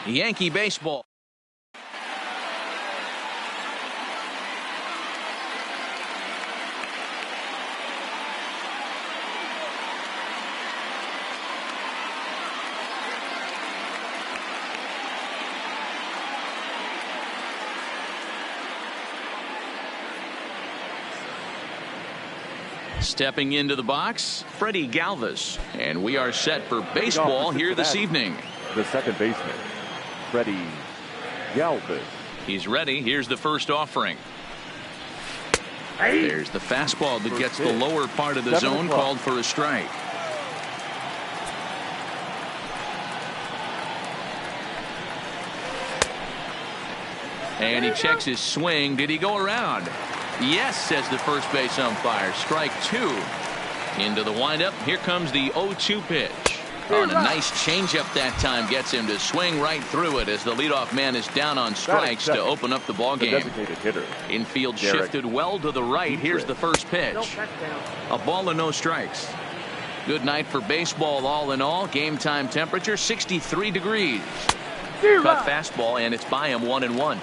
Yankee baseball. Stepping into the box, Freddie Galvis. And we are set for baseball here this evening. The second baseman, Freddie Galvis. He's ready. Here's the first offering. There's the fastball that gets the lower part of the zone, called for a strike. And he checks his swing. Did he go around? Yes, says the first base umpire. Strike two. Into the windup. Here comes the 0-2 pitch. On a nice changeup that time, gets him to swing right through it as the leadoff man is down on strikes to open up the ball game. Infield shifted well to the right. Here's the first pitch. A ball and no strikes. Good night for baseball all in all. Game time temperature 63 degrees. Cut fastball, and it's by him 1-1.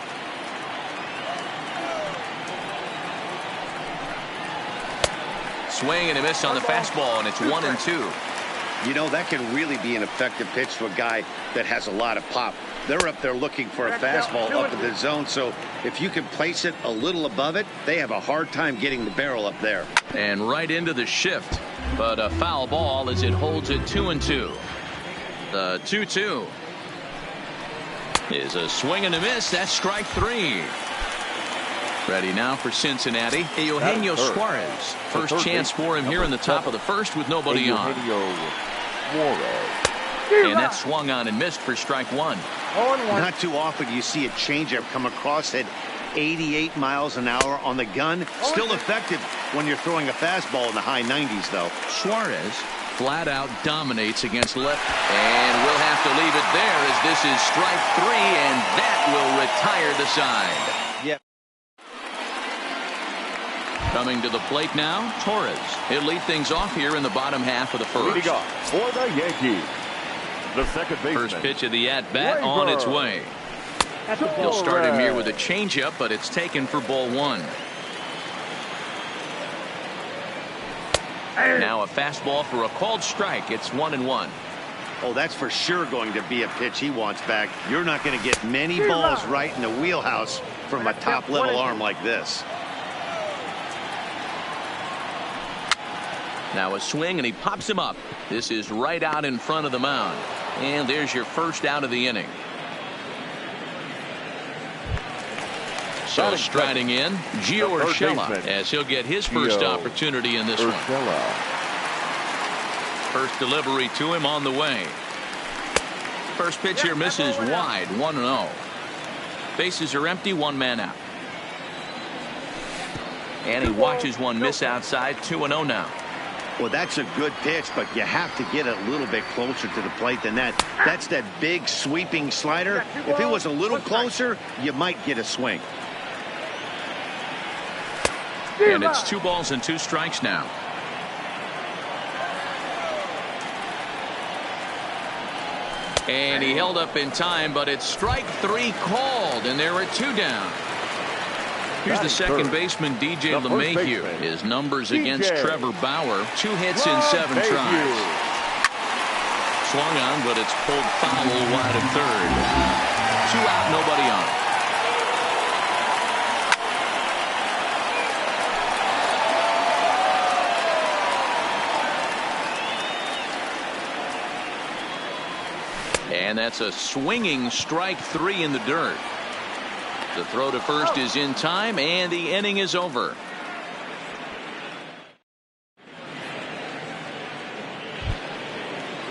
Swing and a miss on the fastball, and it's 1-2. You know, that can really be an effective pitch to a guy that has a lot of pop. They're up there looking for a fastball up in the zone, so if you can place it a little above it, they have a hard time getting the barrel up there. And right into the shift, but a foul ball as it holds it 2-2. The 2-2 is a swing and a miss. That's strike three. Ready now for Cincinnati, Eugenio Suarez. First chance for him here in the top of the first with nobody on. And that swung on and missed for strike one. Not too often you see a changeup come across at 88 miles an hour on the gun. Still effective when you're throwing a fastball in the high 90s, though. Suarez flat out dominates against left. And we'll have to leave it there as this is strike three, and that will retire the side. Yep. Coming to the plate now, Torres. He'll lead things off here in the bottom half of the first. For the Yankees, the second baseman. First pitch of the at-bat on its way. He'll start him here with a changeup, but it's taken for ball one. Now a fastball for a called strike. It's 1-1. Oh, that's for sure going to be a pitch he wants back. You're not going to get many balls right in the wheelhouse from a top-level arm like this. Now a swing, and he pops him up. This is right out in front of the mound. And there's your first out of the inning. So striding in, Gio Urshela, as he'll get his first opportunity in this one. First delivery to him on the way. First pitch here misses wide, 1-0. Bases are empty, one man out. And he watches one miss outside, 2-0 now. Well, that's a good pitch, but you have to get it a little bit closer to the plate than that. That's that big sweeping slider. If it was a little closer, you might get a swing. And it's 2 balls and 2 strikes now. And he held up in time, but it's strike 3 called, and there are 2 down. Here's the second baseman, DJ LeMahieu. His numbers against Trevor Bauer, 2 hits in 7 tries. Swung on, but it's pulled foul wide of third. 2 out, nobody on. And that's a swinging strike 3 in the dirt. The throw to first is in time, and the inning is over.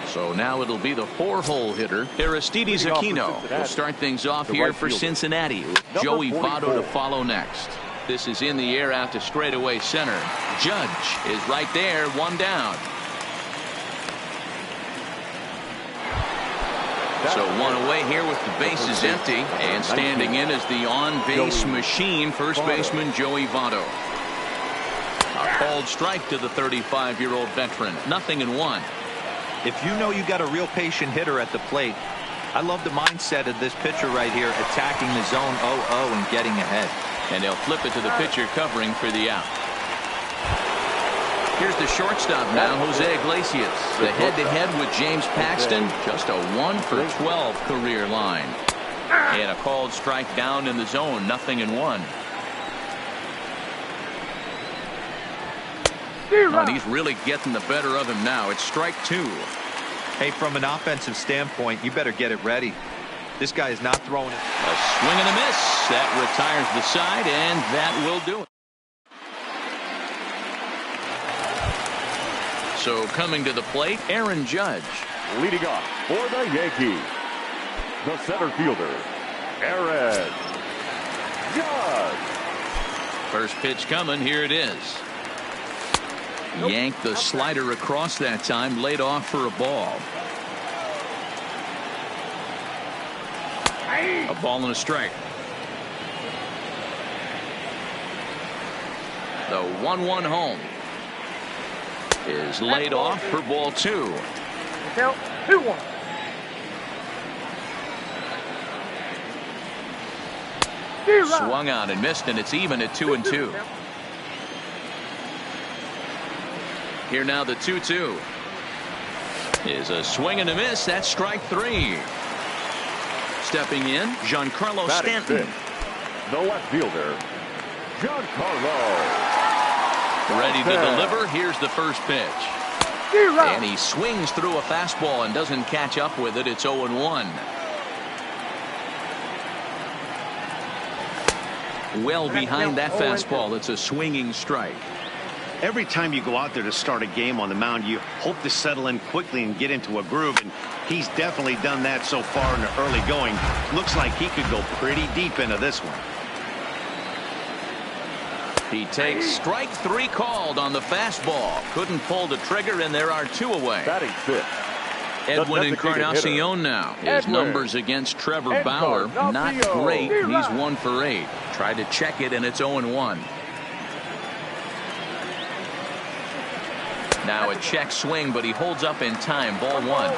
So now it'll be the 4-hole hitter, Aristides Aquino. We'll start things off here for Cincinnati, with Joey Votto to follow next. This is in the air out to straightaway center. Judge is right there, 1 down. So 1 away here with the bases empty, and standing in is the on-base machine, first baseman Joey Votto. A called strike to the 35-year-old veteran. 0-1. If you know you got a real patient hitter at the plate, I love the mindset of this pitcher right here, attacking the zone 0-0 and getting ahead. And they'll flip it to the pitcher covering for the out. Here's the shortstop now, Jose Iglesias. The head-to-head with James Paxton, just a 1-for-12 career line. And a called strike down in the zone, 0-1. And he's really getting the better of him now. It's strike 2. Hey, from an offensive standpoint, you better get it ready. This guy is not throwing it. A swing and a miss. That retires the side, and that will do it. So coming to the plate, Aaron Judge. Leading off for the Yankees, the center fielder, Aaron Judge. First pitch coming. Here it is. Yanked the slider across that time, laid off for a ball. A ball and a strike. The 1-1 home is laid off for ball 2. Count 2-1. Swung on and missed, and it's even at 2-2. Here now the 2-2 is a swing and a miss. That's strike 3. Stepping in, Giancarlo Stanton. The left fielder, Giancarlo. Ready to deliver. Here's the first pitch. And he swings through a fastball and doesn't catch up with it. It's 0-1. Well behind that fastball. It's a swinging strike. Every time you go out there to start a game on the mound, you hope to settle in quickly and get into a groove, and he's definitely done that so far in the early going. Looks like he could go pretty deep into this one. He takes strike 3 called on the fastball. Couldn't pull the trigger, and there are 2 away. Batting fifth, Edwin Encarnacion now. His numbers against Trevor Bauer, not great. He's 1 for 8. Tried to check it, and it's 0-1. Now a check swing, but he holds up in time. Ball 1.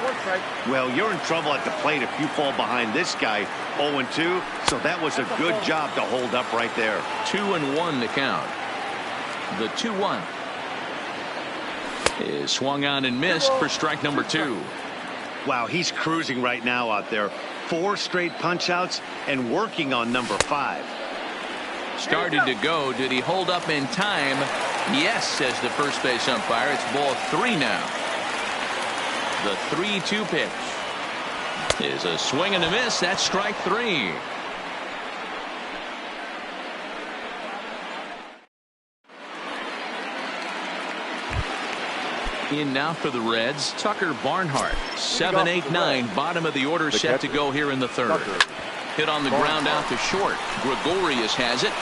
Well, you're in trouble at the plate if you fall behind this guy 0-2, so that was a good job to hold up right there. 2-1 to count. The 2-1 is swung on and missed for strike number 2. Wow, he's cruising right now out there. 4 straight punch outs and working on number 5. Started to go. Did he hold up in time? Yes, says the first base umpire. It's ball 3 now. The 3-2 pitch is a swing and a miss. That's strike 3. In now for the Reds, Tucker Barnhart. 7-8-9, bottom of the order, set to go here in the 3rd. Hit on the ground out to short. Gregorius has it.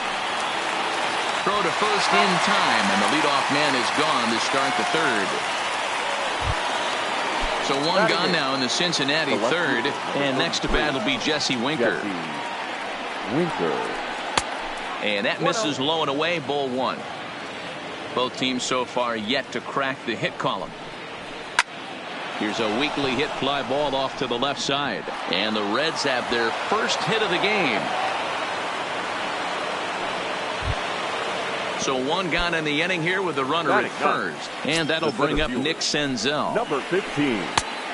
Throw to first in time, and the leadoff man is gone to start the 3rd. So 1 gone now in the Cincinnati 3rd, and next to bat will be Jesse Winker. And that misses low and away, ball 1. Both teams so far yet to crack the hit column. Here's a weakly hit fly ball off to the left side, and the Reds have their first hit of the game. So 1 gone in the inning here with the runner at first, and that'll bring up Nick Senzel. Number 15.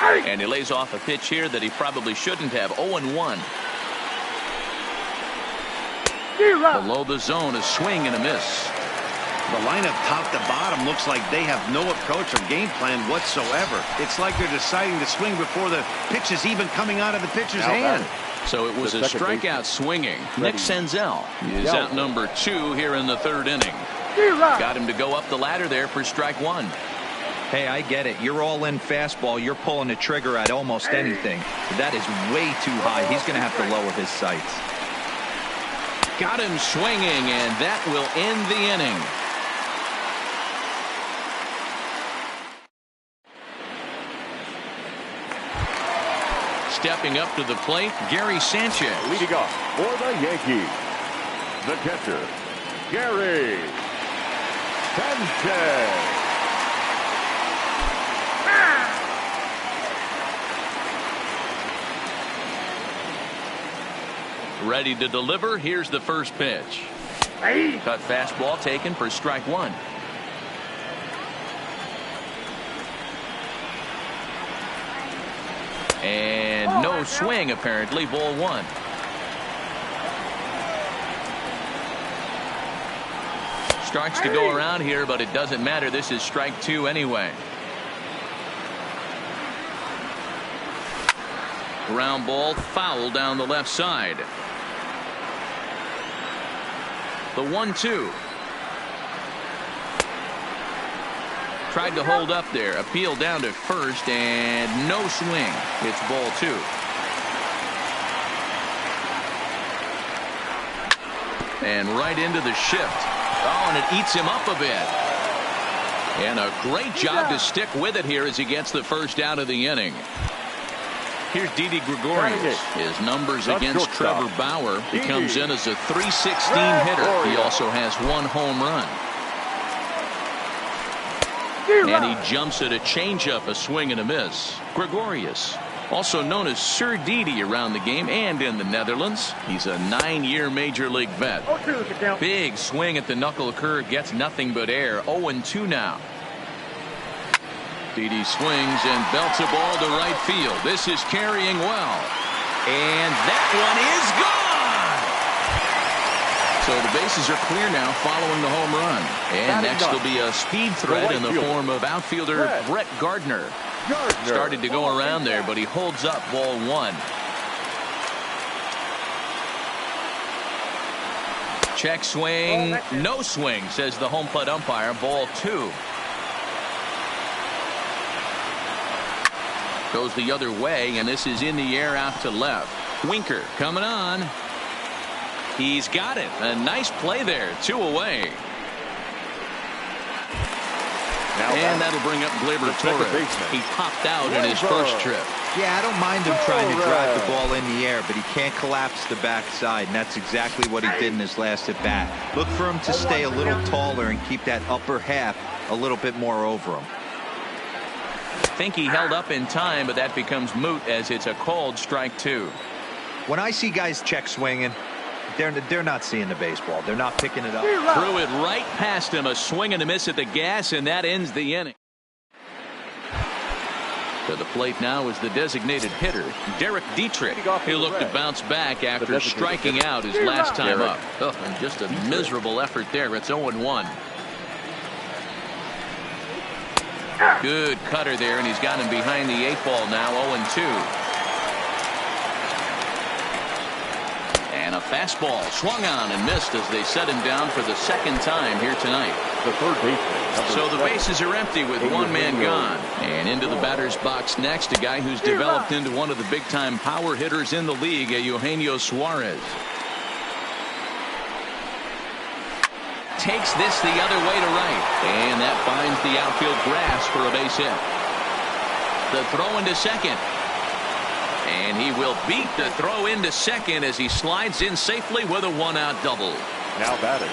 And he lays off a pitch here that he probably shouldn't have. 0-1. Below the zone, a swing and a miss. The lineup top to bottom looks like they have no approach or game plan whatsoever. It's like they're deciding to swing before the pitch is even coming out of the pitcher's hand. So it was a strikeout swinging. Nick Senzel is out number 2 here in the 3rd inning. Got him to go up the ladder there for strike 1. Hey, I get it. You're all in fastball. You're pulling the trigger at almost anything. That is way too high. He's going to have to lower his sights. Got him swinging, and that will end the inning. Stepping up to the plate, Gary Sanchez. Leading off for the Yankees, the catcher, Gary Sanchez. Ready to deliver. Here's the first pitch. Cut fastball taken for strike one. And no swing, apparently. Ball one. Starts to go around here, but it doesn't matter. This is strike two anyway. Ground ball foul down the left side. The 1-2. Tried to hold up there. Appeal down to first and no swing. It's ball two. And right into the shift. Oh, and it eats him up a bit. And a great job to stick with it here as he gets the first out of the inning. Here's Didi Gregorius. His numbers against Trevor Bauer. He comes in as a .316 hitter. He also has one home run. And he jumps at a changeup, a swing and a miss. Gregorius, also known as Sir Didi around the game and in the Netherlands. He's a 9-year Major League vet. Big swing at the knuckle curve, gets nothing but air. 0-2 now. Didi swings and belts a ball to right field. This is carrying well. And that one is gone. So the bases are clear now following the home run. And next will be a speed threat in the form of outfielder Brett Gardner. Started to go around there, but he holds up ball one. Check swing. No swing, says the home plate umpire. Ball two. Goes the other way, and this is in the air out to left. Winker coming on. He's got it. A nice play there. 2 away. And that'll bring up Gleyber Torres. He popped out in his first trip. Yeah, I don't mind him trying to drive the ball in the air, but he can't collapse the backside, and that's exactly what he did in his last at bat. Look for him to stay a little taller and keep that upper half a little bit more over him. I think he held up in time, but that becomes moot as it's a called strike two. When I see guys check swinging, they're not seeing the baseball. They're not picking it up. Threw it right past him. A swing and a miss at the gas, and that ends the inning. To the plate now is the designated hitter, Derek Dietrich. He'll look to bounce back after striking out his last time up. Oh, and just a miserable effort there. It's 0-1. Good cutter there, and he's got him behind the 8-ball now. 0-2. And a fastball swung on and missed as they set him down for the second time here tonight. The third baseman. So the bases are empty with one man gone. And into the batter's box next, a guy who's developed into one of the big-time power hitters in the league, Eugenio Suarez. Takes this the other way to right. And that finds the outfield grass for a base hit. The throw into second. And he will beat the throw into second as he slides in safely with a one-out double. Now batting.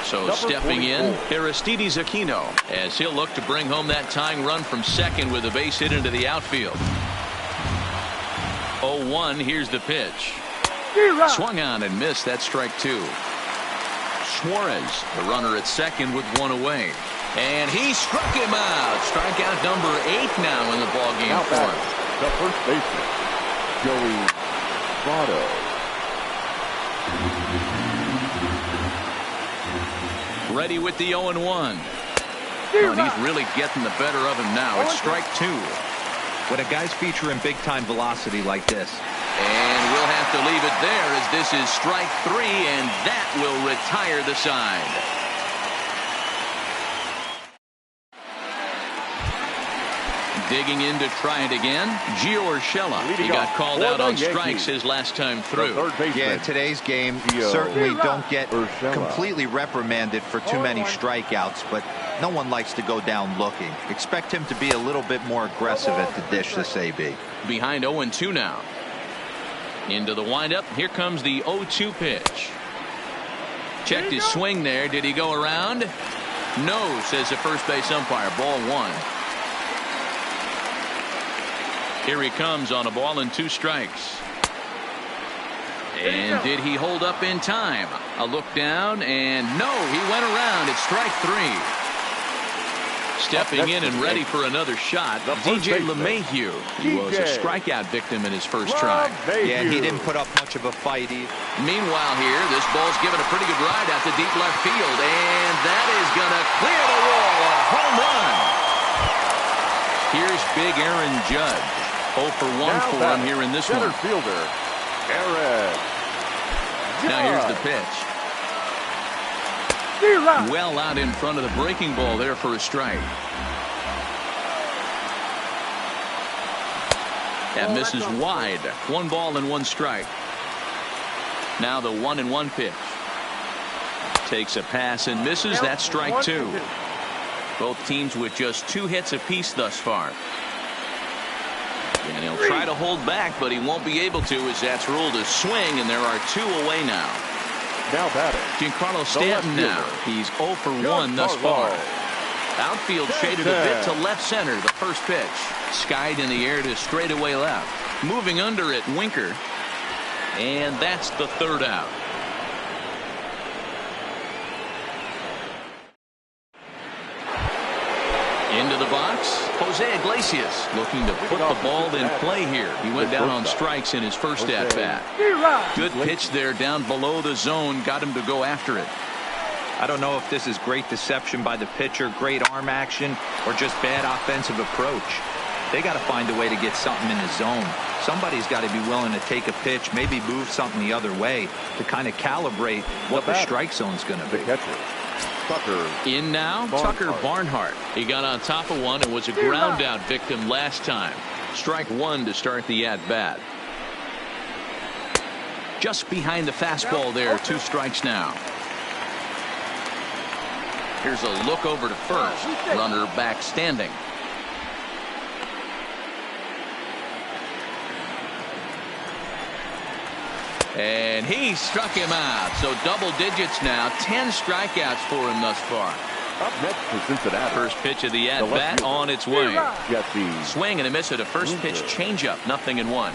So stepping in, Aristides Aquino, as he'll look to bring home that tying run from second with a base hit into the outfield. 0-1, here's the pitch. Swung on and missed. That's strike two. Suarez, the runner at second with one away. And he struck him out. Strikeout number 8 now in the ballgame for him. The first baseman, Joey Votto. Ready with the 0-1. Oh, and he's really getting the better of him now. It's strike two. When a guy's featuring big-time velocity like this. And we'll have to leave it there as this is strike 3, and that will retire the side. Digging in to try it again, Gio Urshela. He got called out on strikes his last time through. Yeah, in today's game, certainly don't get completely reprimanded for too many strikeouts, but no one likes to go down looking. Expect him to be a little bit more aggressive at the dish this AB. Behind 0-2 now. Into the windup. Here comes the 0-2 pitch. Checked his swing there. Did he go around? No, says the first base umpire. Ball one. Here he comes on a ball and 2 strikes. And did he hold up in time? A look down, and no, he went around. It's strike three. Stepping in and ready for another shot, DJ LeMahieu. He was a strikeout victim in his first try. Yeah, he didn't put up much of a fight either. Meanwhile here, this ball's given a pretty good ride out to deep left field, and that is going to clear the wall. A home run. Here's big Aaron Judge. 0 for 1 for him here in this one. Fielder, Aaron. Now here's the pitch. Well out in front of the breaking ball there for a strike. That misses wide. 1 ball and 1 strike. Now the 1-1 pitch. Takes a pass and misses. That's strike 2. Both teams with just 2 hits apiece thus far. And he'll try to hold back, but he won't be able to, as that's ruled a swing, and there are 2 away now. Now batting, Giancarlo Stanton now. He's 0 for 1 thus far. Outfield shaded a bit to left center. The first pitch. Skied in the air to straightaway left. Moving under it, Winker. And that's the 3rd out. Into the box, Jose Iglesias looking to put the ball in play here. He went down on strikes in his first at-bat. Good pitch there down below the zone, got him to go after it. I don't know if this is great deception by the pitcher, great arm action, or just bad offensive approach. They got to find a way to get something in the zone. Somebody's got to be willing to take a pitch, maybe move something the other way to kind of calibrate what the strike zone's going to be. In now, Tucker Barnhart. He got on top of one and was a ground out victim last time. Strike 1 to start the at-bat. Just behind the fastball there, 2 strikes now. Here's a look over to first. Runner back standing. And he struck him out. So double digits now. 10 strikeouts for him thus far. Up next for Cincinnati. First pitch of the at-bat on its way. Jesse. Swing and a miss at a first pitch changeup. 0-1.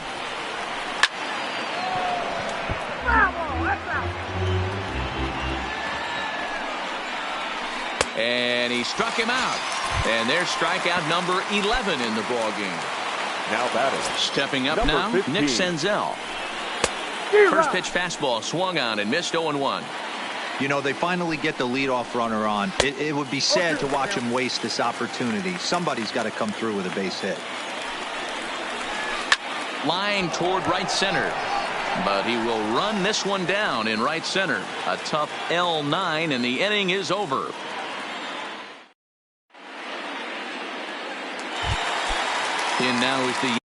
And he struck him out. And there's strikeout number 11 in the ballgame. Now batting. Stepping up Number now, 15. Nick Senzel. First pitch fastball swung on and missed 0-1. You know, they finally get the leadoff runner on. It would be sad to watch him waste this opportunity. Somebody's got to come through with a base hit. Line toward right center. But he will run this one down in right center. A tough L9, and the inning is over. In now is the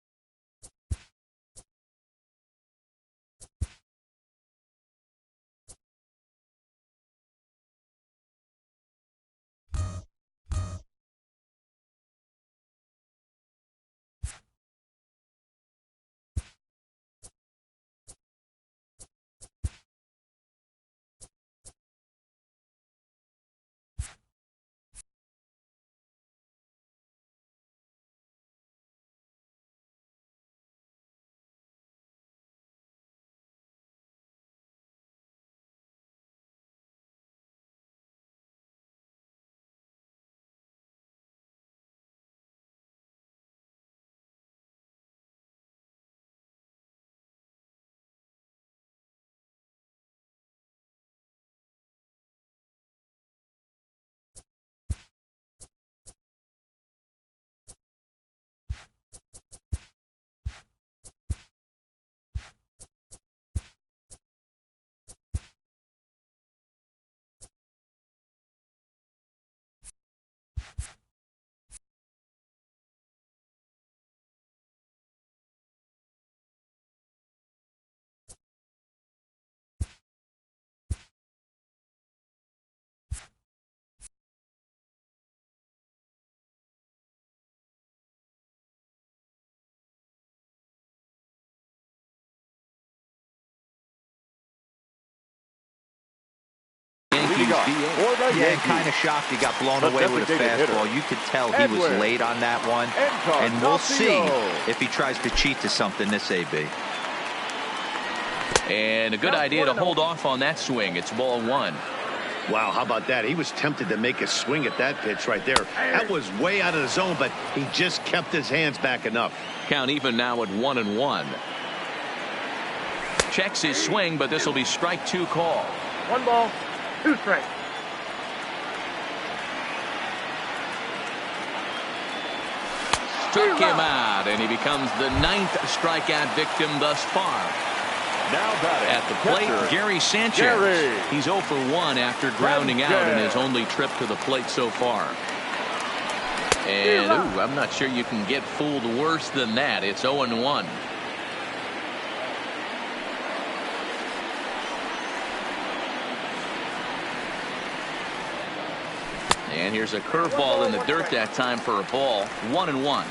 Yeah, kind of shocked he got blown away with a fastball. You could tell he was late on that one. And we'll see if he tries to cheat to something this AB. And a good idea to hold off on that swing. It's ball one. Wow, how about that? He was tempted to make a swing at that pitch right there. That was way out of the zone, but he just kept his hands back enough. Count even now at 1-1. Checks his swing, but this will be strike two call. 1 ball, 2 strikes. Struck him out, and he becomes the 9th strikeout victim thus far. Now batting At the plate, catcher, Gary Sanchez. Gary. He's 0 for 1 after grounding out in his only trip to the plate so far. And, ooh, I'm not sure you can get fooled worse than that. It's 0-1. And here's a curveball in the dirt that time for a ball. 1-1.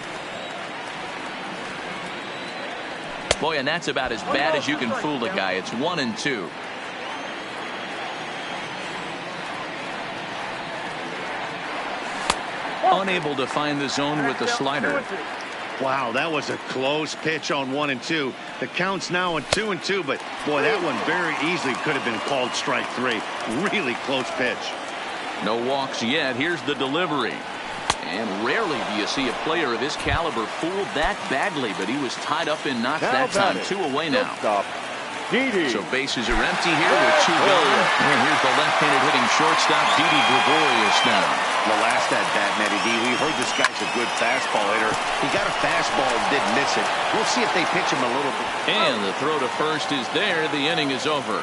Boy, and that's about as bad as you can fool a guy. It's 1-2. Unable to find the zone with the slider. Wow, that was a close pitch on 1-2. The count's now at 2-2, but boy, that one very easily could have been called strike 3. Really close pitch. No walks yet. Here's the delivery. And rarely do you see a player of his caliber fooled that badly, but he was tied up in knots Now that time. batting. 2 away now. Shortstop, Didi. So bases are empty here with 2 gone. And here's the left-handed hitting shortstop, Didi Gregorius now. The last at bat, Matty D, we heard this guy's a good fastball hitter. He got a fastball and didn't miss it. We'll see if they pitch him a little bit. And the throw to first is there. The inning is over.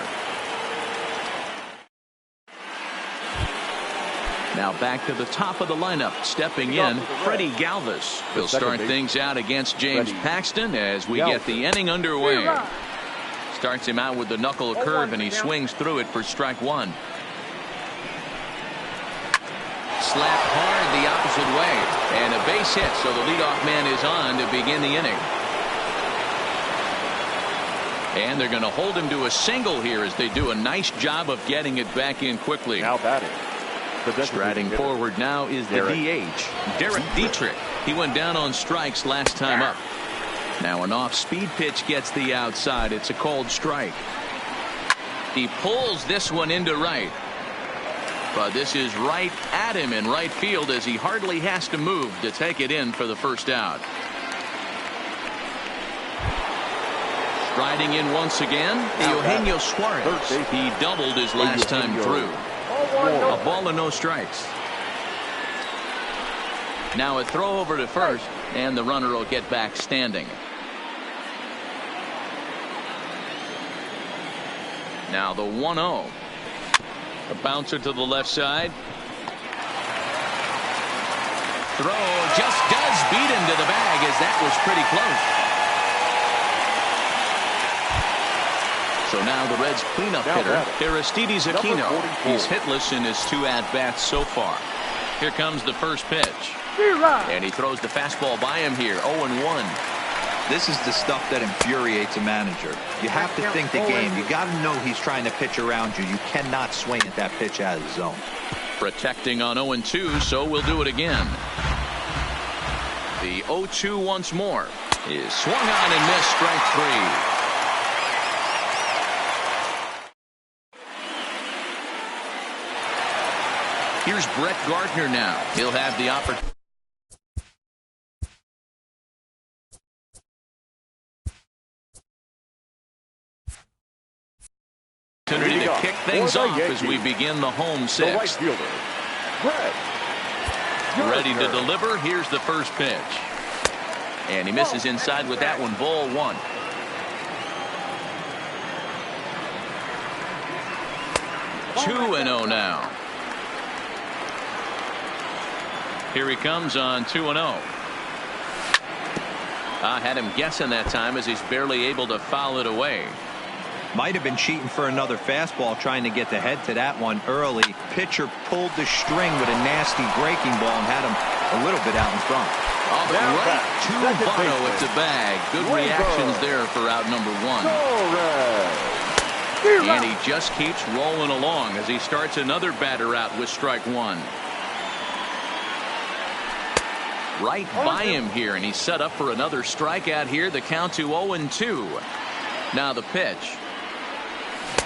Now back to the top of the lineup. Stepping in, Freddie Galvis. He'll start things out against James Paxton as we get the inning underway. Starts him out with the knuckle curve, and he swings through it for strike 1. Slapped hard the opposite way. And a base hit, so the leadoff man is on to begin the inning. And they're going to hold him to a single here as they do a nice job of getting it back in quickly. Now batting. Striding forward now is the DH, Derek Dietrich. He went down on strikes last time up. Now an off-speed pitch gets the outside. It's a called strike. He pulls this one into right. But this is right at him in right field as he hardly has to move to take it in for the first out. Striding in once again, Eugenio Suarez. He doubled his last time through. A ball and no strikes. Now a throw over to first, and the runner will get back standing. Now the 1-0. A bouncer to the left side. Throw just does beat him to the bag as that was pretty close. So now the Reds cleanup hitter, Aristides Aquino. He's hitless in his 2 at-bats so far. Here comes the first pitch. And he throws the fastball by him here, 0-1. This is the stuff that infuriates a manager. You have to think the game. You got to know he's trying to pitch around you. You cannot swing at that pitch out of the zone. Protecting on 0-2, so we'll do it again. The 0-2 once more is swung on and missed, strike 3. Here's Brett Gardner now. He'll have the opportunity to kick things off as we begin the home The 6th. right fielder, Brett. Ready to deliver. Here's the first pitch. And he misses inside with that one. Ball 1. Two and 0 now. Here he comes on 2-0. I had him guessing that time as he's barely able to foul it away. Might have been cheating for another fastball, trying to get the head to that one early. Pitcher pulled the string with a nasty breaking ball and had him a little bit out in front. Oh, but right to Bono at the bag. Good reactions there for out number 1. And he just keeps rolling along as he starts another batter out with strike 1. Right by him here, and he's set up for another strikeout here. The count to 0-2. Now the pitch.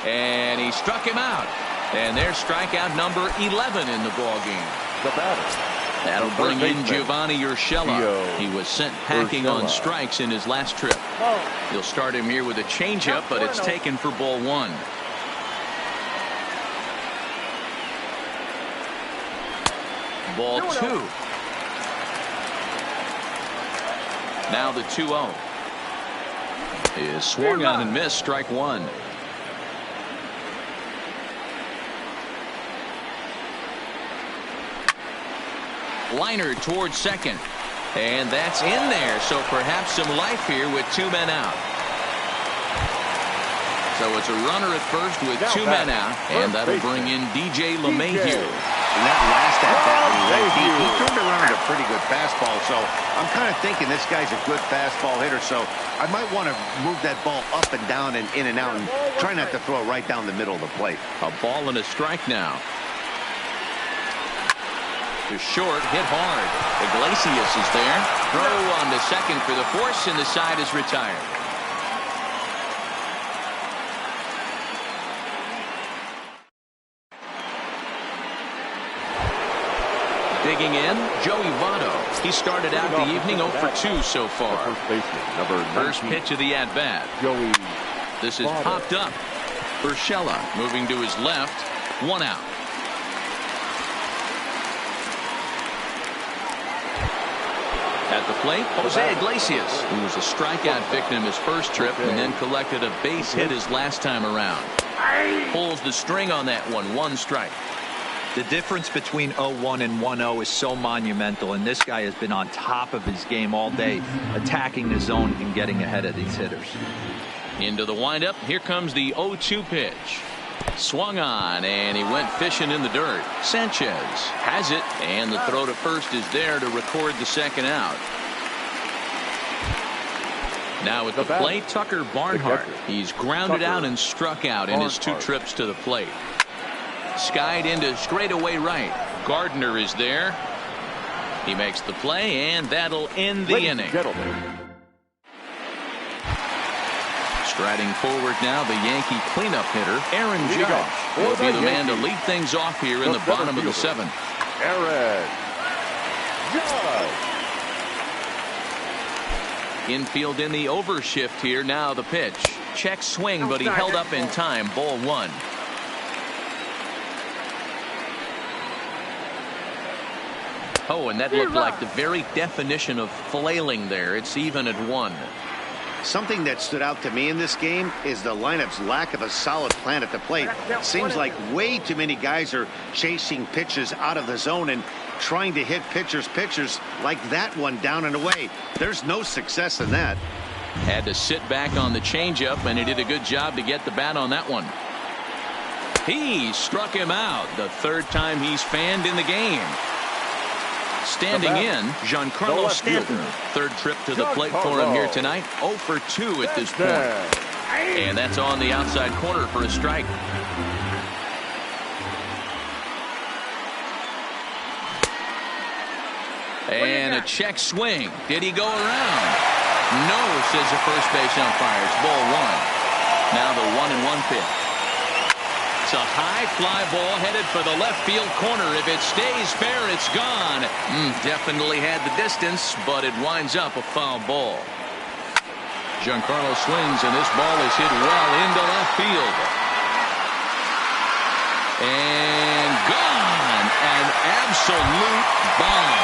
And he struck him out. And there's strikeout number 11 in the ball game. The batter. That'll bring in Giovanni Urshela. He was sent packing on strikes in his last trip. He'll start him here with a changeup, but it's taken for ball one. Ball two. Now the 2-0 is swung on and missed. Strike one. Liner towards second, and that's in there, so perhaps some life here with two men out. So it's a runner at first with two men out, and that'll bring in DJ LeMahieu. And that last at bat, he turned around a pretty good fastball, so I'm kind of thinking this guy's a good fastball hitter, so I might want to move that ball up and down and in and out and try not to throw it right down the middle of the plate. A ball and a strike now. To short, hit hard. Iglesias is there. Throw on to second for the force, and the side is retired. Digging in, Joey Votto. He started out the evening 0 for 2 so far. First pitch of the at-bat. This is popped up. Urshela moving to his left. One out. At the plate, Jose Iglesias, who was a strikeout victim his first trip and then collected a base hit his last time around. Pulls the string on that one. One strike. The difference between 0-1 and 1-0 is so monumental, and this guy has been on top of his game all day, attacking the zone and getting ahead of these hitters. Into the windup. Here comes the 0-2 pitch. Swung on, and he went fishing in the dirt. Sanchez has it, and the throw to first is there to record the second out. Now at the plate, Tucker Barnhart. He's grounded out and struck out in his two trips to the plate. Skied into straightaway right. Gardner is there. He makes the play, and that'll end the inning. Striding forward now, the Yankee cleanup hitter, Aaron Judge. Will be the man to lead things off here in the bottom of the seventh. Aaron Judge. Infield in the overshift here. Now the pitch. Check swing, but he held up in time. Ball one. Oh, and that looked like the very definition of flailing there. It's even at one. Something that stood out to me in this game is the lineup's lack of a solid plan at the plate. Seems like way too many guys are chasing pitches out of the zone and trying to hit pitchers like that one down and away. There's no success in that. Had to sit back on the changeup, and he did a good job to get the bat on that one. He struck him out the third time he's fanned in the game. Standing in, Giancarlo Stanton. Third trip to the plate for him here tonight. 0 for 2 at this point. And that's on the outside corner for a strike. And a check swing. Did he go around? No, says the first base umpire. It's ball one. Now the 1-1 pitch. It's a high fly ball headed for the left field corner. If it stays fair, it's gone. Definitely had the distance, but it winds up a foul ball. Giancarlo swings, and this ball is hit well into left field. And gone. An absolute bomb.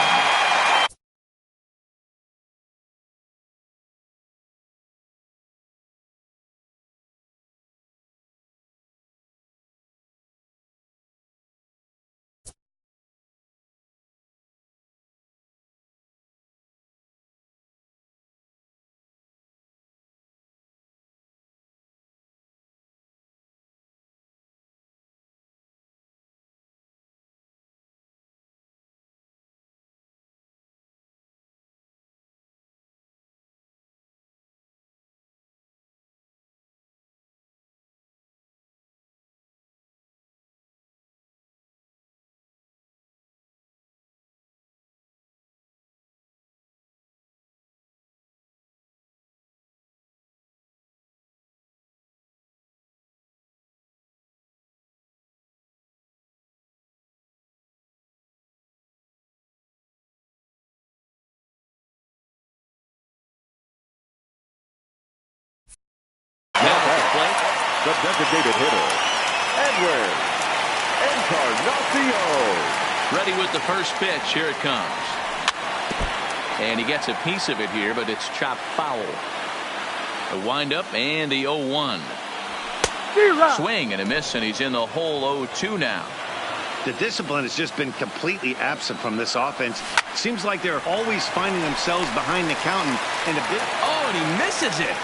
The designated hitter, Edwin Encarnacion. Ready with the first pitch. Here it comes. And he gets a piece of it here, but it's chopped foul. The windup and the 0-1. Swing and a miss, and he's in the hole 0-2 now. The discipline has just been completely absent from this offense. Seems like they're always finding themselves behind the count and a bit. Oh, and he misses it.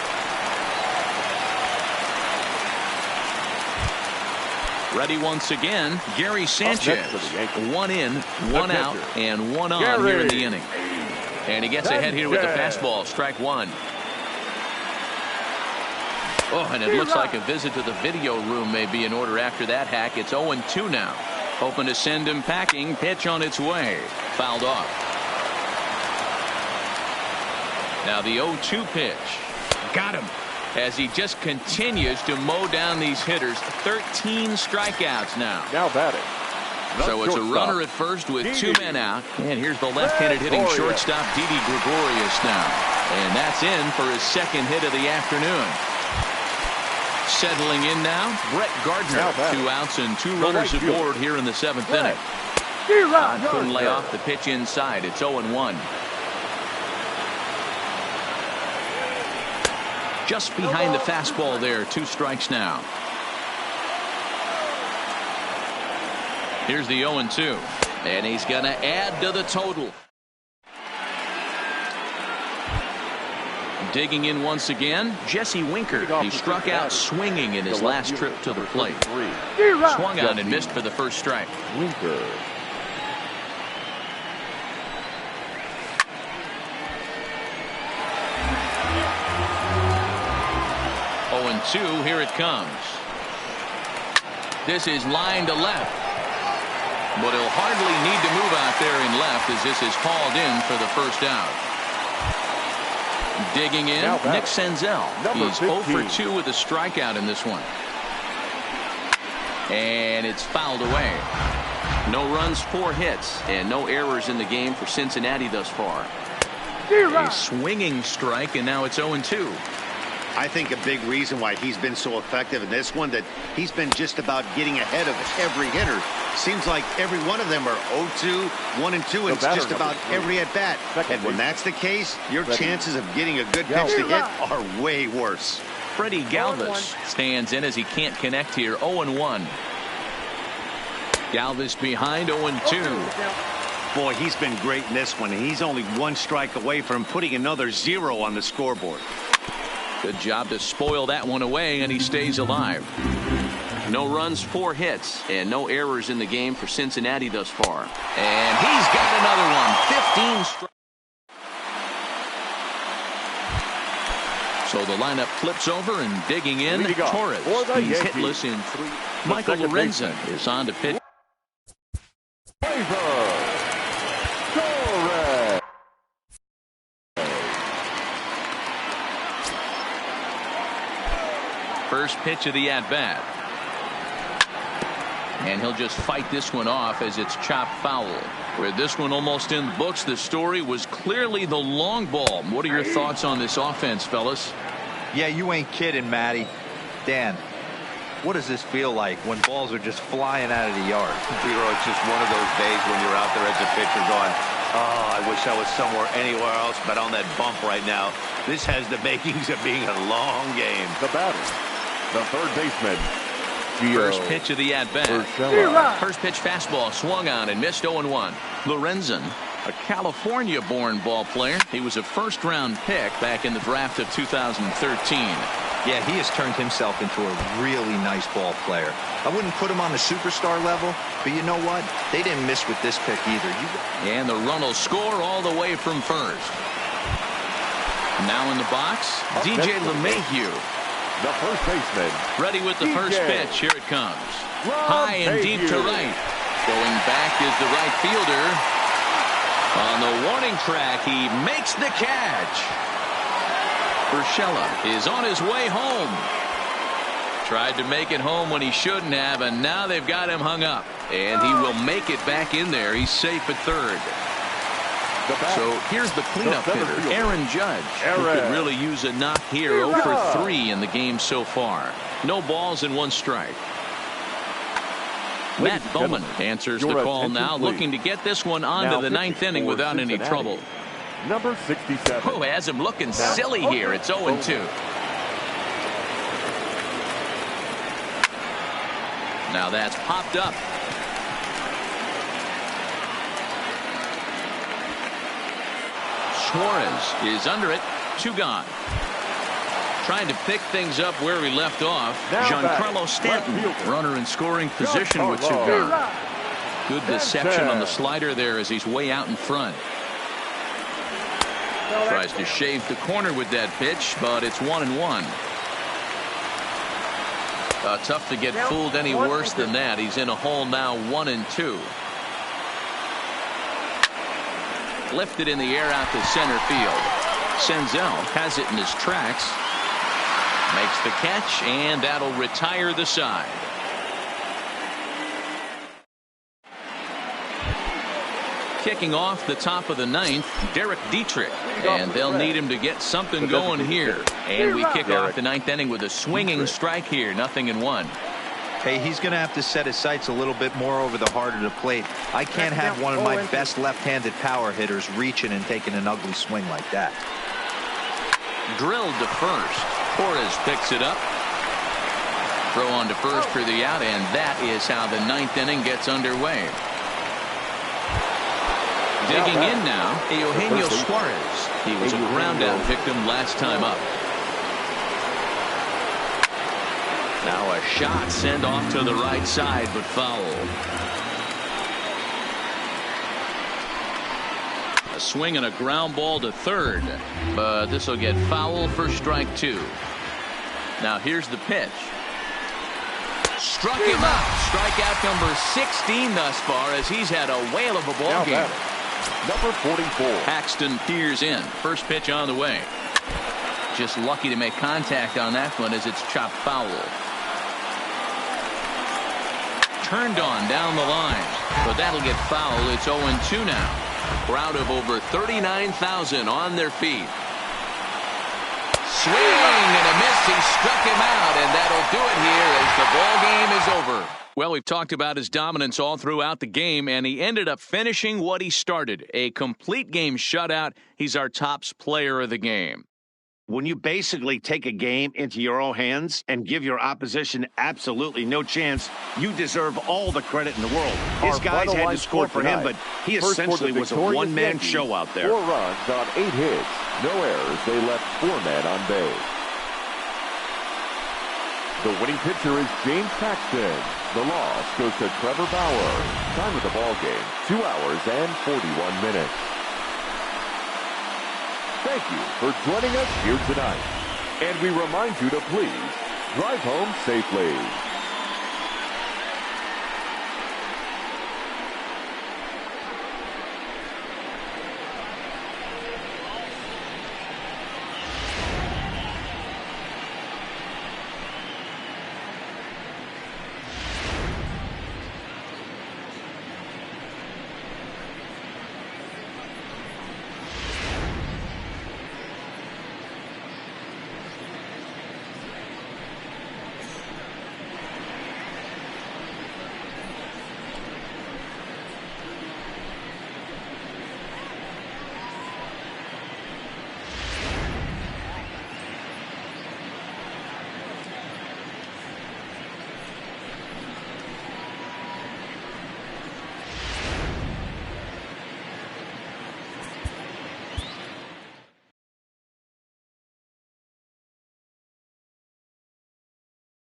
Ready once again, Gary Sanchez. 1 in, 1 out, and 1 on here in the inning. And he gets ahead here with the fastball, strike 1. Oh, and it looks like a visit to the video room may be in order after that hack. It's 0-2 now. Hoping to send him packing. Pitch on its way. Fouled off. Now the 0-2 pitch. Got him. As he just continues to mow down these hitters. 13 strikeouts now. Now batting. So it's a runner at first with 2 men out. And here's the left-handed hitting shortstop, Didi Gregorius now. And that's in for his second hit of the afternoon. Settling in now, Brett Gardner. 2 outs and 2 runners aboard here in the 7th inning. Couldn't lay off the pitch inside. It's 0-1. Just behind the fastball there. 2 strikes now. Here's the 0-2. And he's going to add to the total. Digging in once again, Jesse Winker. He struck out swinging in his last trip to the plate. Swung on and missed for the first strike. Winker. Oh, 2, here it comes. This is line to left. But he'll hardly need to move out there in left as this is hauled in for the first out. Digging in, Nick Senzel. He's 0 for 2 with a strikeout in this one. And it's fouled away. No runs, 4 hits, and no errors in the game for Cincinnati thus far. A swinging strike, and now it's 0-2. I think a big reason why he's been so effective in this one that he's been just about getting ahead of every hitter. Seems like every one of them are 0-2, 1-2, and it's just about every at bat. And when that's the case, your chances of getting a good pitch to hit are way worse. Freddie Galvis stands in as he can't connect here. 0-1. Galvis behind 0-2. Boy, he's been great in this one. He's only 1 strike away from putting another 0 on the scoreboard. Good job to spoil that one away, and he stays alive. No runs, 4 hits, and no errors in the game for Cincinnati thus far. And he's got another one. 15 strikes. So the lineup flips over and digging in. Torres. He's hitless in 3. Michael Lorenzen is on to pitch. First pitch of the at-bat. And he'll just fight this one off as it's chopped foul. With this one almost in the books, the story was clearly the long ball. What are your thoughts on this offense, fellas? Yeah, you ain't kidding, Matty. Dan, what does this feel like when balls are just flying out of the yard? It's just one of those days when you're out there as a pitcher going, oh, I wish I was somewhere anywhere else but on that bump right now. This has the makings of being a long game. The batter, the third baseman. First pitch of the at-bat. First pitch fastball swung on and missed. 0-1. Lorenzen, a California-born ball player. He was a first-round pick back in the draft of 2013. Yeah, he has turned himself into a really nice ball player. I wouldn't put him on the superstar level, but you know what? They didn't miss with this pick either. And the run will score all the way from first. Now in the box, DJ LeMahieu. The first baseman. Ready with the first pitch. Here it comes. High and deep to right. Going back is the right fielder. On the warning track, he makes the catch. Urshela is on his way home. Tried to make it home when he shouldn't have, and now they've got him hung up. And he will make it back in there. He's safe at third. So here's the cleanup hitter, Aaron Judge, who could really use a knock here. 0 for 3 in the game so far. No balls and 1 strike. Matt Bowman answers the call now, looking to get this one onto the 9th inning without any trouble. Number 67. Who has him looking silly here? It's 0-2. Now that's popped up. Suarez is under it. 2 gone. Trying to pick things up where he left off. Giancarlo Stanton, runner in scoring position with 2 gone. Good deception on the slider there as he's way out in front. Tries to shave the corner with that pitch, but it's 1-1. Tough to get fooled any worse than that. He's in a hole now, 1-2. Lifted in the air out to center field. Senzel has it in his tracks. Makes the catch, and that'll retire the side. Kicking off the top of the 9th, Derek Dietrich. And they'll need him to get something going here. And we kick off the 9th inning with a swinging strike here. 0-1. Hey, he's going to have to set his sights a little bit more over the heart of the plate. I can't have one of my best left-handed power hitters reaching and taking an ugly swing like that. Drilled to first. Torres picks it up. Throw on to first for the out, and that is how the 9th inning gets underway. Digging in now, Eugenio Suarez. He was a ground-out victim last time up. Now a shot sent off to the right side, but foul. A swing and a ground ball to third, but this will get foul for strike 2. Now here's the pitch. Struck him out. Strikeout number 16 thus far, as he's had a whale of a ball game. Number 44. Paxton peers in. First pitch on the way. Just lucky to make contact on that one as it's chopped foul. Turned on down the line, but that'll get foul. It's 0-2 now. Crowd of over 39,000 on their feet. Swing and a miss. He struck him out, and that'll do it here as the ball game is over. Well, we've talked about his dominance all throughout the game, and he ended up finishing what he started. A complete game shutout. He's our tops player of the game. When you basically take a game into your own hands and give your opposition absolutely no chance, you deserve all the credit in the world. His guys had to score for him, but he essentially was a one-man show out there. 4 runs on 8 hits. No errors. They left 4 men on base. The winning pitcher is James Paxton. The loss goes to Trevor Bauer. Time of the ball game, 2 hours and 41 minutes. Thank you for joining us here tonight. And we remind you to please drive home safely.